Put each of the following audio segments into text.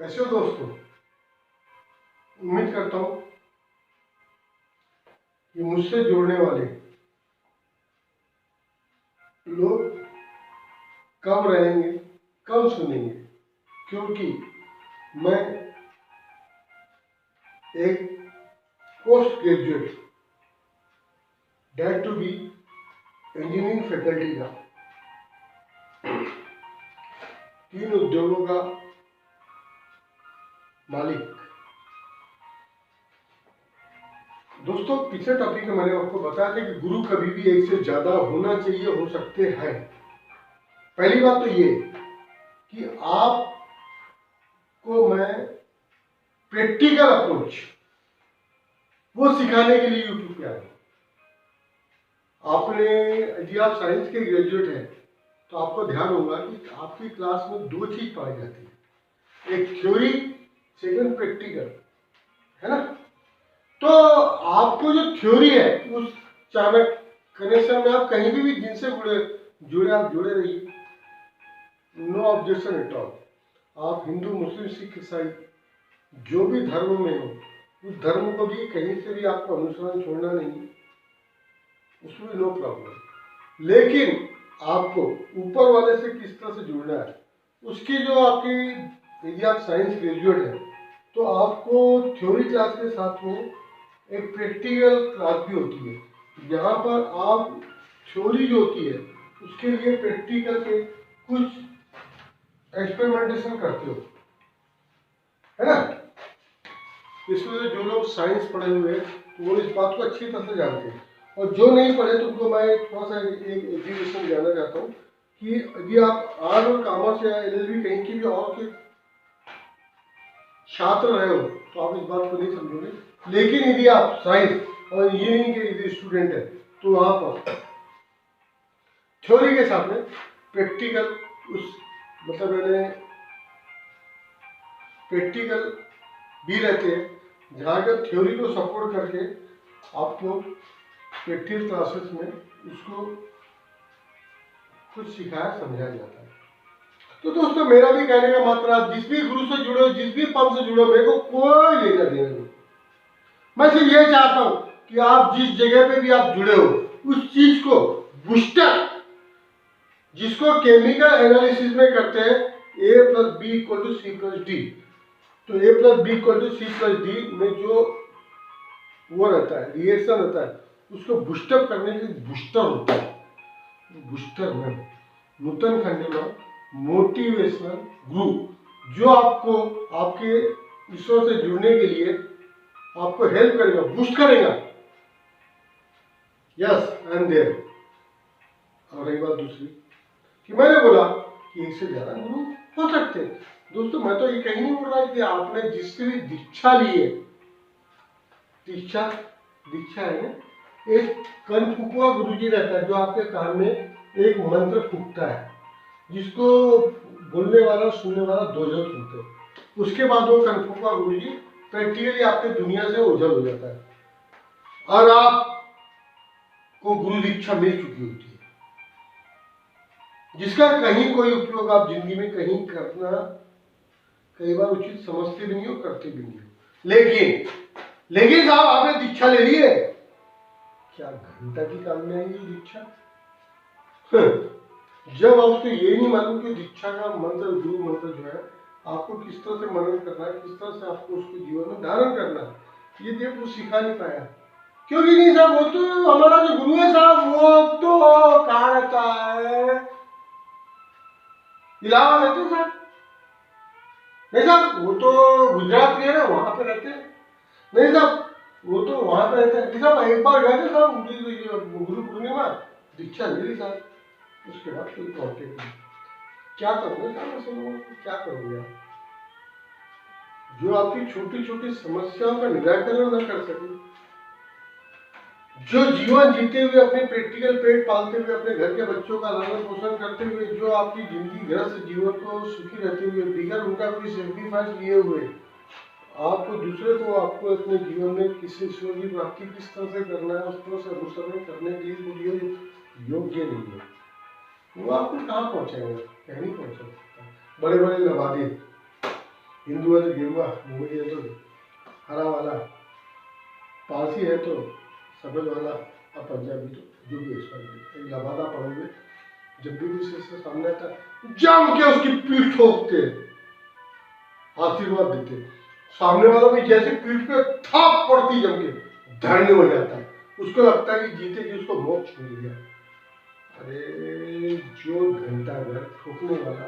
कैसे हो दोस्तों। उम्मीद करता हूँ कि मुझसे जुड़ने वाले लोग कम रहेंगे, कम सुनेंगे, क्योंकि मैं एक post graduate date to be engineering faculty का 3 उद्योगों का मालिक। दोस्तों, पिछले टॉपिक में मैंने आपको बताया था कि गुरु कभी भी एक से ज्यादा होना चाहिए, हो सकते हैं। पहली बात तो ये कि आपको मैं प्रैक्टिकल अप्रोच वो सिखाने के लिए यूट्यूब पे आया। आपने यदि आप साइंस के ग्रेजुएट हैं तो आपको ध्यान होगा कि आपकी क्लास में 2 चीज पढ़ाई जाती है, एक थ्योरी, सेकंड प्रैक्टिकल, है ना। तो आपको जो थ्योरी है उस चाहे कनेक्शन में आप कहीं भी जिनसे जुड़े आप जुड़े रहिए, नो ऑब्जेक्शन एट ऑल। आप हिंदू, मुस्लिम, सिख, ईसाई जो भी धर्म में हो उस धर्म को भी कहीं से भी आपको अनुसरण छोड़ना नहीं, उसमें नो प्रॉब्लम। लेकिन आपको ऊपर वाले से किस तरह से जुड़ना है उसकी जो आपकी, यदि आप साइंस ग्रेजुएट है तो आपको थ्योरी क्लास के साथ में एक प्रैक्टिकल क्लास भी होती है। यहाँ पर आप थ्योरी जो होती है उसके लिए प्रैक्टिकल के कुछ एक्सपेरिमेंटेशन करते हो, है ना। इसमें जो लोग साइंस पढ़े हुए हैं वो इस बात को अच्छी तरह से जानते हैं, और जो नहीं पढ़े तो उनको मैं थोड़ा सा एक एजुकेशन देना चाहता हूँ कि यदि आप आर्ट और कॉमर्स या एलएलबी कहीं की भी और के छात्र रहे हो तो आप इस बात को नहीं समझोगे। लेकिन यदि आप साइंस और इंजीनियरिंग के यदि स्टूडेंट है तो वहाँ पर थ्योरी के साथ में प्रैक्टिकल, उस मतलब मैंने प्रैक्टिकल भी रहते हैं जहाँ के थ्योरी को सपोर्ट करके आपको प्रैक्टिकल क्लासेस में उसको कुछ सिखाया समझाया जाता है। तो दोस्तों, मेरा भी कहने का मतलब, आप जिस भी गुरु से जुड़े हो, जिस भी पंथ से जुड़े हो, मेरे को कोई लेना देना नहीं। मैं सिर्फ ये चाहता हूं कि आप जिस जगह पे भी आप जुड़े हो उस चीज को बूस्टर, जिसको केमिकल एनालिसिस में करते हैं A+B=C+D, तो A+B=C+D में जो वो रहता है, रिएक्शन रहता है, उसको बूस्टअप करने के लिए बूस्टर होता है। बूस्टर में नूतन खंडेलवाल मोटिवेशनल ग्रुप, जो आपको आपके ईश्वर से जुड़ने के लिए आपको हेल्प करेगा, बूस्ट करेगा। Yes, I am there. और एक बात दूसरी कि मैंने बोला कि एक से ज्यादा गुरु हो सकते हैं। दोस्तों, मैं तो ये कहीं नहीं बोल रहा कि आपने जिससे भी दीक्षा ली है, दीक्षा है ना, एक कनफुकुआ गुरुजी रहता है जो आपके कान में एक मंत्र फूकता है, जिसको बोलने वाला सुनने वाला 2 जन सुनते हैं। उसके बाद वो कनफुकुआ गुरुजी प्रैक्टिकली आपके दुनिया से ओझल हो जाता है और आपको गुरु दीक्षा मिल चुकी होती है, जिसका कहीं कोई उपयोग आप जिंदगी में कहीं करना कई बार उचित समझते भी नहीं हो, करते भी नहीं हो। लेकिन साहब, आपने दीक्षा ले ली है, क्या घंटा की काम में आएगी दीक्षा? जब आपको ये नहीं मालूम कि दीक्षा का मंत्र, गुरु मंत्र जो है आपको किस तरह से मनन करना है, किस तरह से आपको उसको जीवन में धारण करना है, ये देव वो सिखा नहीं पाया। क्योंकि नहीं साहब, वो तो हमारा जो गुरु है साहब, वो तो कहाँ रहता है, इलाहाबाद रहते साहब। नहीं साहब, वो तो गुजरात के है ना, वहां पे रहते हैं। नहीं साहब, वो तो वहां पे रहते हैं। साहब, एक बार गए थे साहब गुरु पूर्णिमा, दीक्षा मिली साहब, उसके बाद कोई कांटेक्ट नहीं। क्या करोगे साहब ऐसे लोगों को, क्या करोगे आप जो आपकी छोटी छोटी समस्याओं का निराकरण न कर सके, जो जीवन जीते हुए अपने प्रैक्टिकल पेट पालते हुए अपने घर के बच्चों का लालन पोषण करते हुए, जो आपकी जिंदगी गृहस्थ जीवन को सुखी रहते हुए बिगड़ उनका कोई सेक्रीफाइस लिए हुए, आपको दूसरे को आपको अपने जीवन में किसी ईश्वर की प्राप्ति किस तरह से करना है, उस तरह से अनुसरण करने के लिए योग्य नहीं है, वो आपको कहाँ पहुंचाएगा, कहीं नहीं पहुंचा सकता। बड़े बड़े लबादे हिंदू है तो गेरुआ, मोहम्मदी है तो हरा वाला, पारसी है तो सफेद वाला, और पंजाबी तो जो भी एक्सपर्ट लबादा पड़े हुए जब भी किसी से सामने आता है जम के उसकी पीठ ठोकते, आशीर्वाद देते। सामने वाला भी जैसे पीठ पे थाप पड़ती जम के धरने हो जाता है, उसको लगता है कि जीते कि उसको मोक्ष मिल गया। अरे जो घंटा घर ठोकने वाला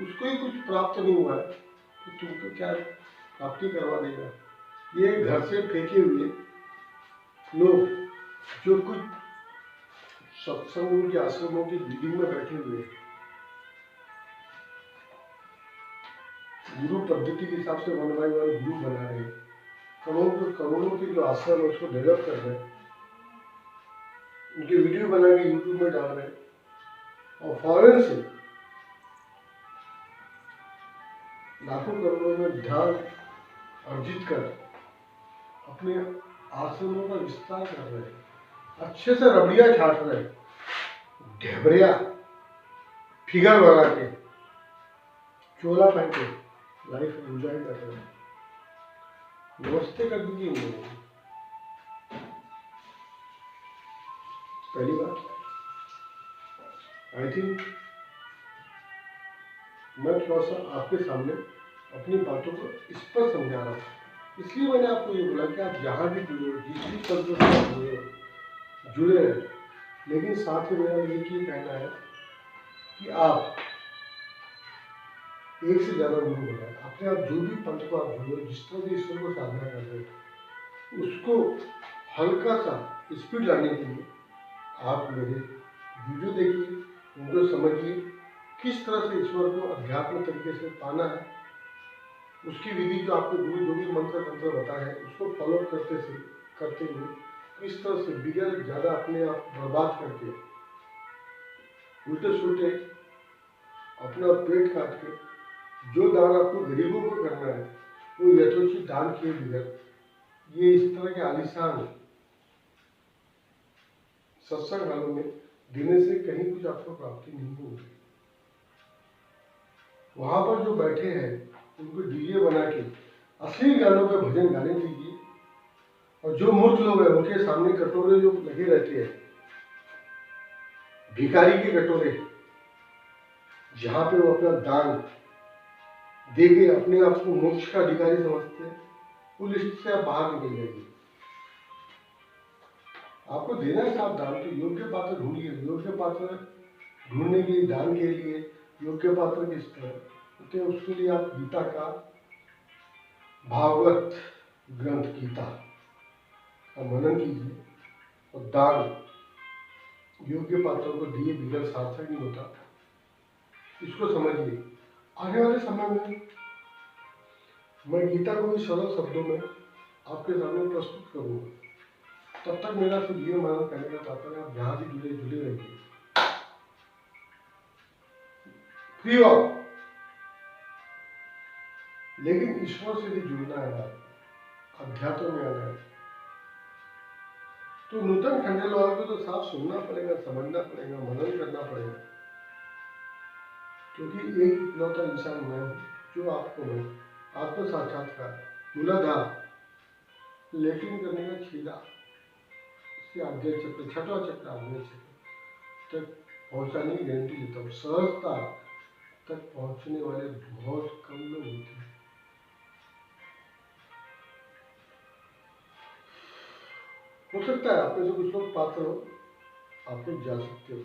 उसको ही कुछ प्राप्त नहीं हुआ है तो तुमको क्या प्राप्ति करवा देगा। ये घर से फेंके हुए लोग जो कुछ सत्संगों के आश्रमों की बिल्डिंग में बैठे हुए गुरु पद्धति के हिसाब से 1 by 1 गुरु बना रहे हैं, करोड़ों के जो आश्रम है उसको डेवलप कर रहे हैं, उनके वीडियो बना के यूट्यूब में डाल रहे हैं, और फॉरेन से लाखों करोड़ों में ध्यान अर्जित कर अपने आश्रमों का विस्तार कर रहे हैं, अच्छे से रबड़िया छाट रहे हैं, ढेबरिया फिगर बना के चोला पहन के लाइफ एंजॉय कर रहे हैं। नमस्ते कर दीजिए इन लोगों को। पहली बात आई थिंक मैं थोड़ा सा आपके सामने अपनी बातों को स्पष्ट समझा रहा हूँ, इसलिए मैंने आपको ये बोला कि आप जहाँ भी जुड़े हो, जिस भी तंत्र से जुड़े हैं, लेकिन साथ ही मेरा ये कहना है कि आप एक से ज़्यादा गुरु बनाए। अपने आप जो भी पंथ को आप जुड़े, जिस तरह से ईश्वर को साधना कर रहे हो, उसको हल्का सा स्पीड लाने के लिए आप मेरे वीडियो देखिए, उनको समझिए, किस तरह से ईश्वर को अध्यात्म तरीके से पाना है, उसकी विधि जो आपको गुरु जो भी मंत्र तंत्र बताए हैं उसको फॉलो करते हुए किस तरह से बिगड़ ज़्यादा अपने आप बर्बाद करके उल्टे सुलटे अपना पेट काट के जो दान आपको गरीबों को करना है वो यथोचित दान किए बिगड़ ये इस तरह के आलिशान सत्संग हालों में देने से कहीं कुछ आपको प्राप्ति नहीं होगी। वहां पर जो बैठे हैं उनको डीजे बना के असली गानों पे भजन गाने दीजिए, और जो मूर्ख लोग हैं उनके सामने कटोरे जो लगे रहते हैं, भिखारी के कटोरे, जहाँ पे वो अपना दान दे के अपने आप को मोक्ष का अधिकारी समझते हैं, वो लिस्ट से आप बाहर निकल जाएंगे। आपको देना है साफ दान तो योग्य पात्र ढूंढिए, योग्य पात्र ढूंढने के लिए दान के लिए योग्य पात्र किस तरह, तो उसके लिए आप गीता का भागवत ग्रंथ गीता का मनन कीजिए और दान योग्य पात्रों को दिए बिगड़ सार्थक नहीं होता, इसको समझिए। आने वाले समय में मैं गीता को भी सरल शब्दों में आपके सामने प्रस्तुत करूंगा। तब तक मेरा सिर्फ ये मानना करने का तात्पर्य आप जहां भी जुड़े रहिए, फ्री ऑफ, लेकिन ईश्वर से भी जुड़ना है, अध्यात्म में आना है, तो नूतन खंडेलवाल को तो साफ सुनना पड़ेगा, समझना पड़ेगा, मनन करना पड़ेगा, क्योंकि एक इकलौता इंसान मैं हूँ जो आपको मैं आत्म साक्षात्कार मूलाधार लेटिन करने का छीला से आज्ञा चक्र छठा चक्र आज्ञा चक्र तक पहुँचाने की गारंटी देता हूँ। सहजता तक पहुँचने वाले बहुत कम लोग होते हैं। हो सकता है आप में से कुछ लोग पात्र हो, आप लोग जा सकते हो,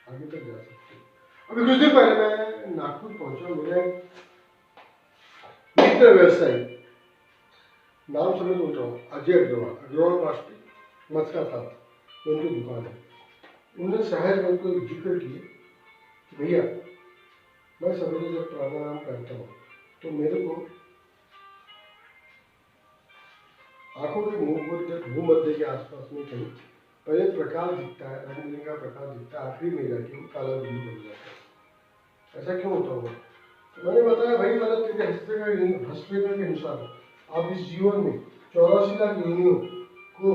आगे तक जा सकते हो। अभी कुछ दिन पहले मैं नागपुर पहुंचा, मेरा मित्र व्यवसायी, नाम समझ बोल रहा हूँ, अजय अग्रवाल मास्टर मस्का साहब, उनकी दुकान है। उन्होंने शहर में को जिक्र किए कि भैया मैं सवेरे जब प्राणायाम करता हूँ तो मेरे को आंखों के मुंह मध्य के आसपास में कहीं पहले प्रकाश दिखता है, रंग बिरंगा प्रकाश दिखता है, आखिरी में जाके वो काला बिंदु बन जाता है। ऐसा क्यों होता होगा? तो मैंने बताया भाई मैंने तेरे हस्तरेखा के अनुसार आप इस जीवन में 84 लाख योनियों को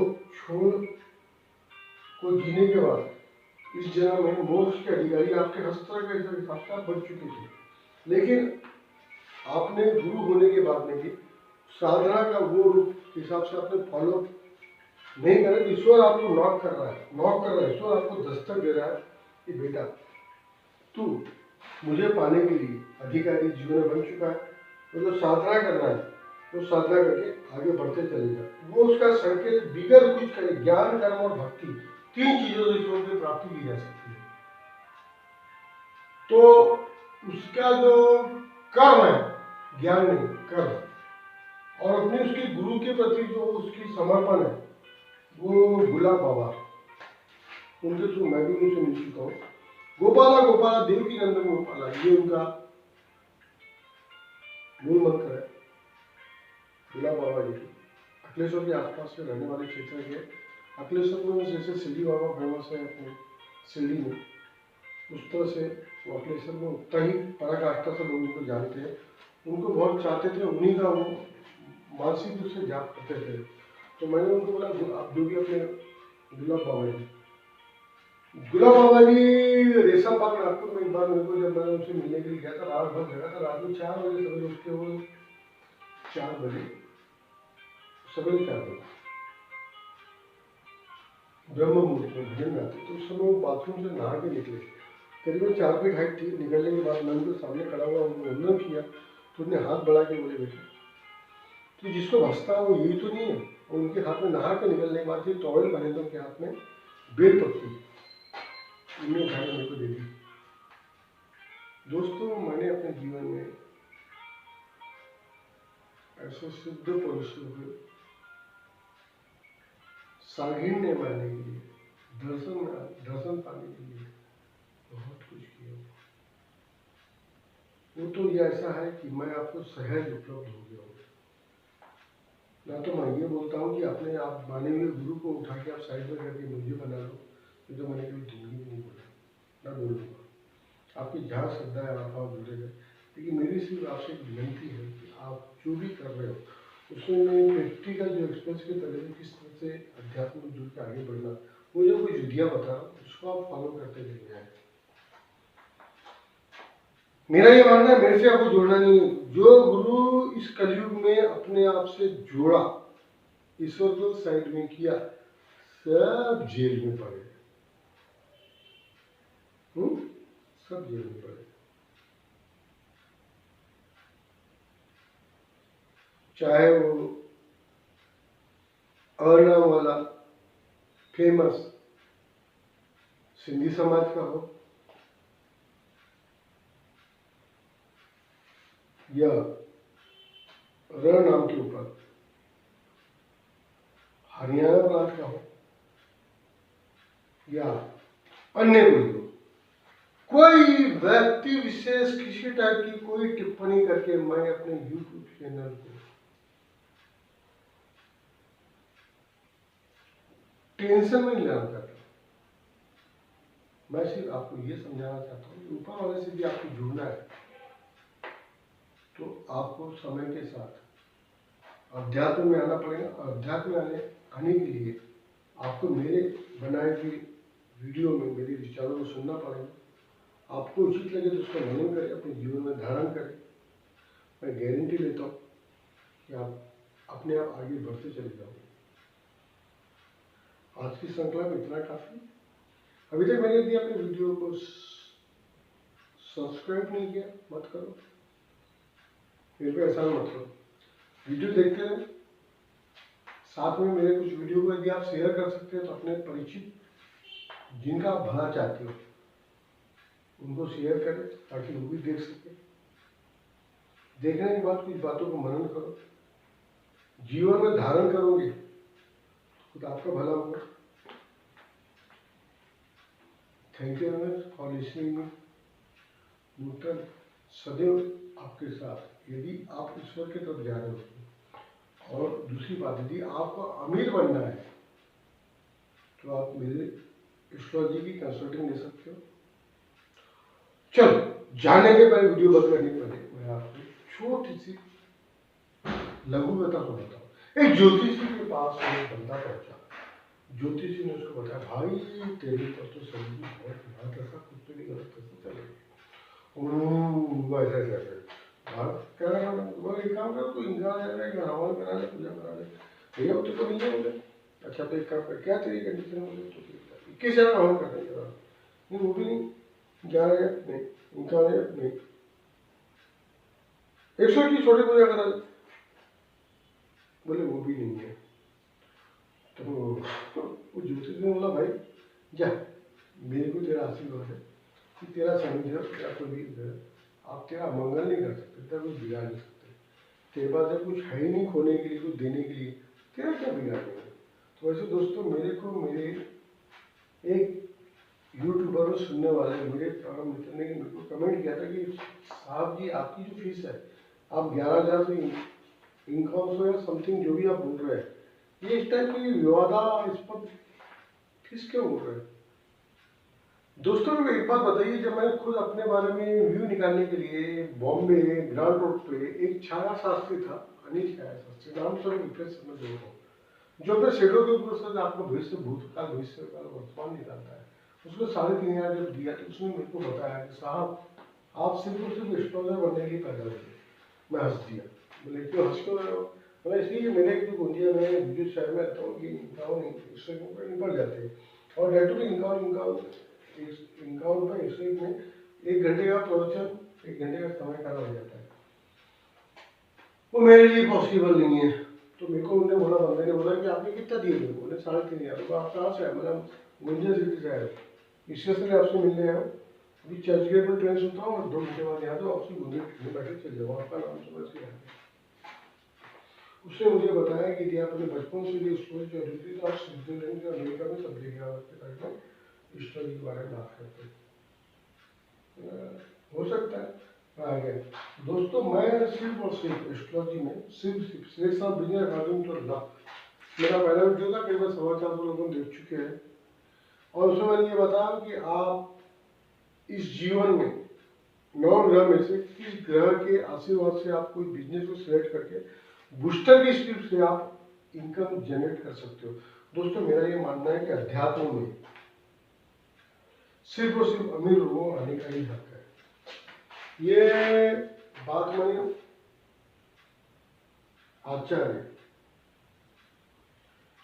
जीने के बाद इस जन्म में मोक्ष के अधिकारी आपके हस्तरेखा के हिसाब से आप बन चुके थे, लेकिन आपने गुरु होने के बाद में भी साधना का वो रूप हिसाब से आपने फॉलो नहीं करा। ईश्वर आपको नॉक कर रहा है, ईश्वर आपको दस्तक दे रहा है कि बेटा तू मुझे पाने के लिए अधिकारी जीवन में बन चुका है, तो जो साधना करना है वो साधना करके आगे बढ़ते चलेगा। वो उसका संकेत बिगर कुछ करे, ज्ञान कर्म और भक्ति, 3 चीजों से ईश्वर की प्राप्ति की जा सकती है। तो उसका जो कर्म है, ज्ञान नहीं कर्म, और अपने उसके गुरु के प्रति जो उसकी समर्पण है, वो गुलाब बाबा उनके थ्रू मैं भी उनसे मिल चुका हूँ। गोपाला गोपाला देवकी नंदन गोपाला, ये उनका मूल मंत्र है। गुलाब बाबा जी की अखिलेश्वर के आसपास में रहने वाले क्षेत्र के, अखिलेश्वर में जैसे शिरडी बाबा फेमस है अपने शिरडी में, उस तरह से वो अखिलेश्वर में उतना ही पराकाष्ठा से लोग उनको जानते हैं, उनको बहुत चाहते थे, उन्हीं का वो मानसिक रूप से जाप करते थे। तो मैंने उनको बोला आप जो भी अपने गुलाब बाबा जी, गुलाब बाबा जी रेशम बाग नागपुर में एक बार मेरे को जब मैंने उनसे मिलने के लिए गया था, रात भर जगह था, रात में 4 बजे सवेरे उठ के वो 4 बजे सवेरे 4 बजे ब्रह्म मुहूर्त में भजन गाते, तो उस समय वो बाथरूम से नहा के निकले, करीबन 4 फीट हाइट थी। निकलने के बाद मैं उनके सामने खड़ा हुआ, उनको वंदन किया, तो उन्हें हाथ बढ़ा के बोले बेटे तो जिसको भसता है वो यही तो नहीं है। और उनके हाथ में नहा के निकलने के बाद टॉवल बने तो उनके हाथ में बेल पत्ती उन्हें उठाई मेरे को दे दी। दोस्तों मैंने अपने जीवन में ऐसे शुद्ध पुरुषों को सागिण्य मानने के लिए, दर्शन पाने के लिए बहुत कुछ किया। वो तो ये ऐसा है कि मैं आपको सहज उपलब्ध हो गया हूँ। ना तो मैं ये बोलता हूँ कि अपने आप माने हुए गुरु को उठा के आप साइड में करके मुझे बना लो, ये तो मैंने कभी जिंदगी में नहीं बोला, ना बोलूँगा। आपकी जहाँ श्रद्धा है आप जुड़े गए, लेकिन मेरी सिर्फ आपसे एक विनती है कि आप जो भी कर रहे हो उसमें प्रैक्टिकल जो एक्सपीरियंस के तरह किस तरह से अध्यात्म में जुड़ के आगे बढ़ना, वो जो कोई विधियाँ बता रहा हूँ उसको आप फॉलो करते चले जाए। मेरा ये मानना है मेरे से आपको जोड़ना नहीं है। जो गुरु इस कलयुग में अपने आप से जोड़ा, ईश्वर को साइड में किया, सब जेल में पड़े, सब जेल में पड़े। चाहे वो अर्नव वाला फेमस सिंधी समाज का हो, या रण नाम के ऊपर हरियाणा प्रांत का हो, या अन्य कोई व्यक्ति विशेष किसी टाइप की कोई टिप्पणी करके मैं अपने YouTube चैनल को टेंशन में नहीं लाना चाहता। मैं सिर्फ आपको ये समझाना चाहता हूँ कि ऊपर वाले से भी आपको जुड़ना है तो आपको समय के साथ अध्यात्म में आना पड़ेगा। अध्यात्म में आने के लिए आपको मेरे बनाए हुए वीडियो में मेरे विचारों को सुनना पड़ेगा। आपको उचित लगे तो उसका मनन करें, अपने जीवन में धारण करें। मैं गारंटी लेता हूँ कि आप अपने आप आगे बढ़ते चले जाओगे। आज की श्रृंखला में इतना काफी। अभी तक मैंने यदि अपने वीडियो को सब्सक्राइब नहीं किया मत करो, मेरे को ऐसा मत करो, वीडियो देखते रहे। साथ में मेरे कुछ वीडियो को यदि आप शेयर कर सकते हैं तो अपने परिचित जिनका आप भला चाहते हो उनको शेयर करें ताकि वो भी देख सके। देखने के बाद कुछ बातों को मनन करो, जीवन में धारण करोगे खुद आपका भला होगा। Thank you very much for listening me. Nutan सदैव आपके साथ। यदि आप ईश्वर की तरफ जा रहे हो, और दूसरी बात यदि आपको अमीर बनना है तो आप मेरे एस्ट्रोलॉजी की कंसल्टिंग ले सकते हो। चलो जाने के पहले वीडियो बंद करने के पहले मैं आपको छोटी सी लघु कथा सुनाता हूँ। एक ज्योतिषी के पास एक बंदा पहुंचा। ज्योतिषी ने उसको बताया, भाई तेरे पर तो सब्जी बहुत बात, ऐसा कुछ तो नहीं गलत कैसे चलेगा। ऐसा हाँ क्या करना, बोले एक काम करो, तू इनका आ जाएगा, एक रावण करा ले, पूजा करा ले। भैया वो तो मिल जाए बोले। अच्छा तो एक काम कर, क्या तेरी कंडीशन है बोले, तो 21,000 रावण कर देंगे। नहीं वो भी नहीं, 11,000 नहीं, 51,000 नहीं, 100 की छोटी पूजा करा ले। बोले वो भी नहीं है। तो वो ज्योतिष ने बोला भाई जा, मेरे को तेरा आशीर्वाद है कि तेरा सानिध्य, तेरा कोई भी आप तेरा मंगल नहीं कर सकते, तेरा कुछ बिगाड़ नहीं सकते, तेरे पास जब कुछ है ही नहीं खोने के लिए, कुछ देने के लिए, तेरा क्या बिगाड़ेंगे। तो वैसे दोस्तों मेरे को मेरे एक यूट्यूबर और सुनने वाले मेरे मित्र ने मेरे को कमेंट किया था कि साहब जी आपकी जो फीस है, आप 11,000 से इनकम से या समथिंग जो भी आप बोल रहे हैं, ये इस टाइप की विवादास्पद फीस क्यों बोल रहे हैं। दोस्तों मेरे को एक बात बताइए, जब मैंने खुद अपने बारे में व्यू निकालने के लिए बॉम्बे ग्रांड रोड पे एक छाया शास्त्री था, अनिल छाया शास्त्री नाम से रिफ्रेश समझ रहा हूँ, जो अपने शेडो के ऊपर से आपको भविष्य भूतकाल भविष्यकाल वर्तमान निकालता है, उसको 3,500 जब दिया तो उसने मेरे को बताया कि साहब आप सिर्फ और सिर्फ एस्ट्रोलॉजर बनने के लिए पैदा हुए। मैं हंस दिया, बोले क्यों हंस क्यों रहे हो। बोले इसलिए मेरे जो गोंदिया में जो शहर में रहता हूँ कि इससे निकल जाते हैं, और डेटू इनकाउंट पर इससे में 1 घंटे का प्रवचन, 1 घंटे का समय खराब हो जाता है, वो मेरे लिए पॉसिबल नहीं है। तो मेरे को उन्होंने बोला, बंदे ने बोला कि आपने कितना दिए मेरे को, बोले 3,500। आप कहाँ से आए, मतलब गुंजिया सिटी से आए, इससे से आपसे मिलने आया हूँ, अभी चर्च गेट पर ट्रेन सुनता हूँ और 2 घंटे बाद यहाँ तो आपसे गुंजिया में बैठे चल जाऊँ, आपका नाम समझ के आए। उसने मुझे बताया कि दिया अपने बचपन से भी उसको जो थी, तो आप स्विट्जरलैंड और अमेरिका में सब जगह आपके साथ में स्टोरी के बारे में बात करते हैं, हो सकता है आ गया। दोस्तों मैं सिर्फ और सिर्फ एस्ट्रोलॉजी में सिर्फ शेर साहब बिजनेस अकॉर्डिंग टू लॉ, मेरा पहला वीडियो था, करीबन 450 लोगों ने देख चुके हैं, और उसमें मैंने ये बताया कि आप इस जीवन में 9 ग्रह में से किस ग्रह के आशीर्वाद से आप कोई बिजनेस को सिलेक्ट करके बूस्टर की स्क्रिप्ट से आप इनकम जनरेट कर सकते हो। दोस्तों मेरा ये मानना है कि अध्यात्म में सिर्फ और सिर्फ अमीर लोगों को आने का ही हक है। ये बात मैंने आचार्य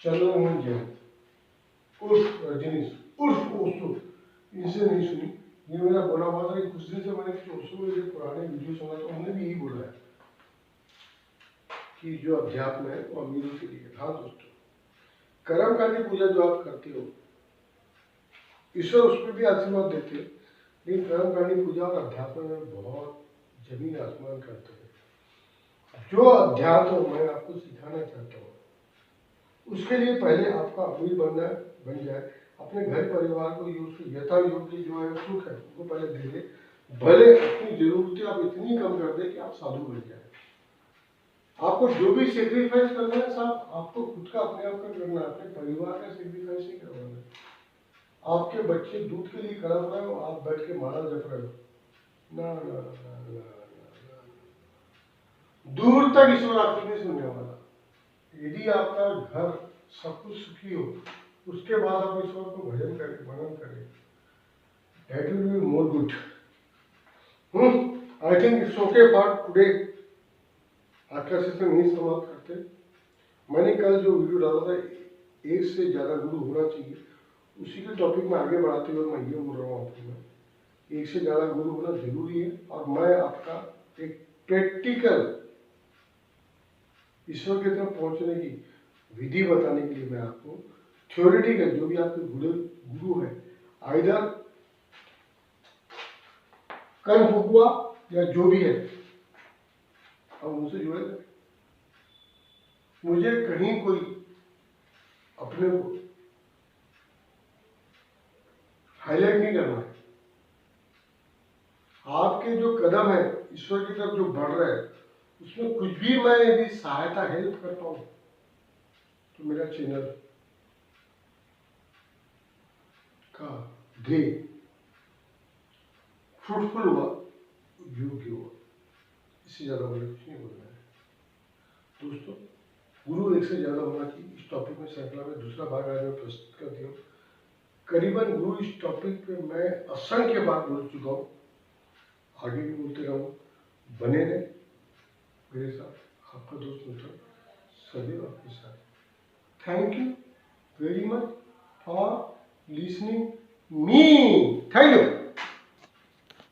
चंद्रमोहन जैन उर्फ रजनीश उर्फ ओशो इनसे नहीं सुनी, ये मेरा बोला हुआ था कि कुछ दिन से मैंने ओशो के जो पुराने वीडियो सुना तो उन्होंने भी यही बोला है कि जो अध्यात्म है वो अमीरों के लिए। हाँ दोस्तों, कर्मकांडी पूजा जो आप करते हो, ईश्वर उस पर भी आशीर्वाद देते हैं, लेकिन कर्मकांडी पूजा और अध्यात्म में बहुत जमीन आसमान का अंतर है। जो अध्यात्म मैं आपको सिखाना चाहता हूँ, उसके लिए पहले आपका अमीर बन जाए, अपने घर परिवार को यथा योग्य जो है सुख है उनको पहले दे दे, भले अपनी जरूरतें आप इतनी कम कर दे कि आप साधु बन जाए। आपको जो भी सेक्रीफाइस करना है साहब, आपको खुद का अपने आप का करना है, अपने परिवार का सेक्रीफाइस नहीं करवाना है। आपके बच्चे दूध के लिए तड़प रहे हो, आप बैठ के माला जप रहे हो, ना ना ना ना ना, दूर तक ईश्वर आपको नहीं सुनने वाला। यदि आपका घर सब कुछ सुखी हो, उसके बाद आप ईश्वर को भजन करें, मनन करें, that will be more good. I think it's okay for today. आज का सेशन यही समाप्त करते। मैंने कल जो वीडियो डाला था, 1 से ज़्यादा गुरु होना चाहिए, उसी के टॉपिक में आगे बढ़ाते हुए मैं ये बोल रहा हूँ आपको, मैं 1 से ज़्यादा गुरु होना जरूरी है, और मैं आपका एक प्रैक्टिकल ईश्वर की तरफ पहुंचने की विधि बताने के लिए मैं आपको थ्योरेटिकल जो भी आपके गुरु है, आइदर कल फुकुआ या जो भी है, अब उनसे जुड़े रहे। मुझे कहीं कोई अपने को हाईलाइट नहीं करना है। आपके जो कदम है ईश्वर की तरफ जो बढ़ रहे हैं, उसमें कुछ भी मैं यदि सहायता हेल्प कर पाऊं तो मेरा चैनल का ध्येय फ्रूटफुल हुआ, योग्य हुआ, इससे ज्यादा मुझे कुछ नहीं बोलना है। दोस्तों गुरु 1 से ज्यादा होना चाहिए, इस टॉपिक में श्रृंखला में दूसरा भाग आज मैं प्रस्तुत करती हूँ। करीबन गुरु इस टॉपिक पे मैं असंख्य बार बोल चुका हूँ, आगे भी बोलते रहूँ। बने रहे, मेरे साथ आपका दोस्त मित्र सदैव आपके साथ। Thank you very much for listening me. Thank you.